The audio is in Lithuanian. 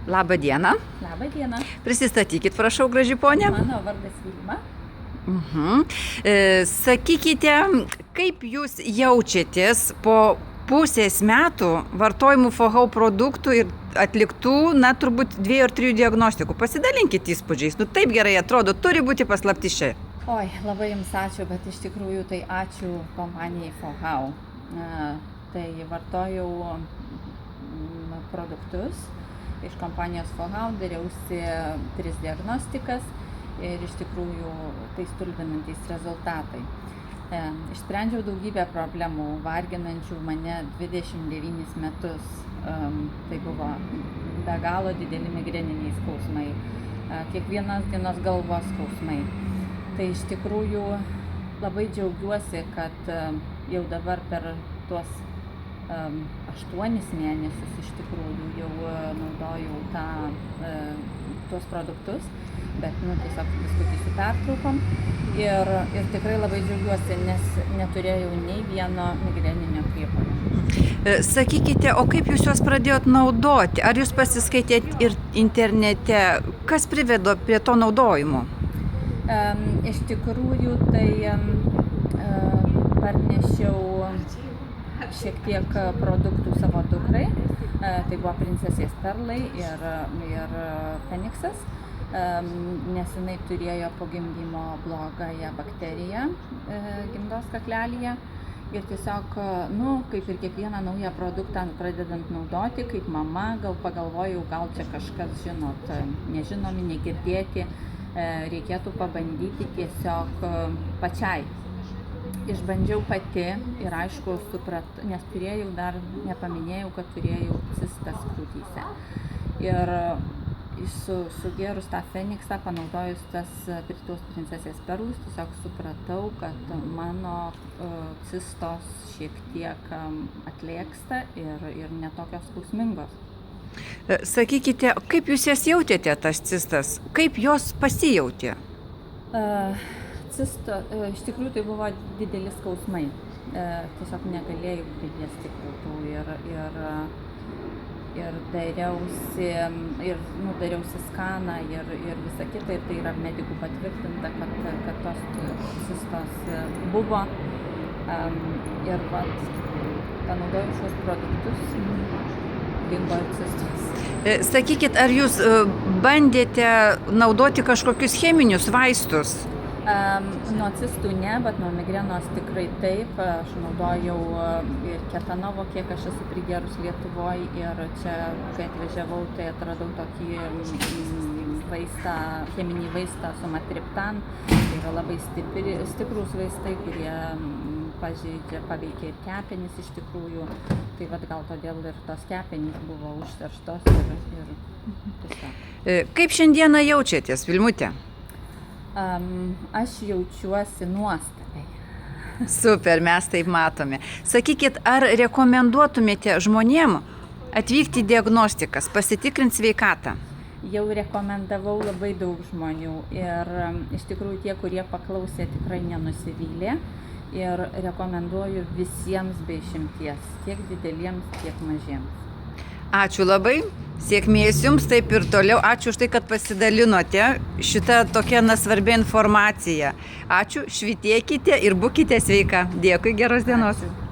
Labą dieną. Labą dieną. Prisistatykit, prašau, graži ponė. Mano vardas Vilma. Sakykite, kaip jūs jaučiatės po pusės metų vartojimų FOHAU produktų ir atliktų, turbūt 2 ar 3 diagnostikų. Pasidalinkit įspūdžiais. Taip gerai atrodo, turi būti paslaptis čia. Oi, labai jums ačiū, bet iš tikrųjų tai ačiū kompanijai FOHAU. Tai vartojau produktus iš kompanijos FOHAU, dariausi 3 diagnostikas ir iš tikrųjų tai stulbinantys rezultatai. Išsprendžiau daugybę problemų, varginančių mane 29 metus. Tai buvo be galo dideli migreniniai skausmai, kiekvienos dienos galvos skausmai. Tai iš tikrųjų labai džiaugiuosi, kad jau dabar per tuos 8 mėnesius iš tikrųjų jau naudojau tuos produktus, bet tiesiog biskutį su pertraukom ir tikrai labai džiaugiuosi, nes neturėjau nei vieno migreninio priepuolio. Sakykite, o kaip jūs juos pradėjot naudoti? Ar jūs pasiskaitėt ir internete? Kas privedo prie to naudojimo? Iš tikrųjų tai parnešiau šiek tiek produktų savo dukrai. Tai buvo princesės perlai ir feniksas, nes jinai turėjo po gimdymo blogąją bakteriją gimdos kaklelyje. Ir tiesiog, kaip ir kiekvieną naują produktą pradedant naudoti, kaip mama, gal pagalvojau, gal čia kažkas, žinot, nežinomi, negirdėti, reikėtų pabandyti tiesiog pačiai. Išbandžiau pati ir aišku supratau, nes turėjau dar, nepaminėjau, kad turėjau cistas krūtyse. Ir sugėrus tą feniksą, panaudojus tuos princesės perlus, tiesiog supratau, kad mano cistos šiek tiek atlėksta ir netokios skausmingos. Sakykite, kaip jūs jas jautėte, tas cistas? Kaip jos pasijautė? Iš tikrųjų tai buvo dideli skausmai. Tiesiog negalėjau priliesti krūtų ir dariausi skaną ir visa kita. Ir tai yra medikų patvirtinta, kad tos cistos buvo. Ir panaudojau šios produktus, dingo cistos. Sakykit, ar jūs bandėte naudoti kažkokius cheminius vaistus? Nuo cistų ne, bet nuo migrenos tikrai taip. Aš naudojau ir ketanovo, kiek aš esu prigerus Lietuvoje, ir čia, kai atvažiavau, tai atradau tokį vaistą, cheminį vaistą sumatriptan. Tai yra labai stiprūs vaistai, kurie paveikia ir kepenis iš tikrųjų. Tai gal todėl ir tos kepenys buvo užterštos ir tiesiog. Kaip šiandieną jaučiatės, Vilmute? Aš jaučiuosi nuostabiai. Super, mes taip matome. Sakykit, ar rekomenduotumėte žmonėm atvykti į diagnostikas, pasitikrinti sveikatą? Jau rekomendavau labai daug žmonių ir iš tikrųjų tie, kurie paklausė, tikrai nenusivylė. Ir rekomenduoju visiems be išimties, tiek dideliems, tiek mažiems. Ačiū labai, sėkmės jums, taip ir toliau. Ačiū už tai, kad pasidalinote šitą tokią svarbią informaciją. Ačiū, švytėkite ir būkite sveika. Dėkui, geros dienos. Ačiū.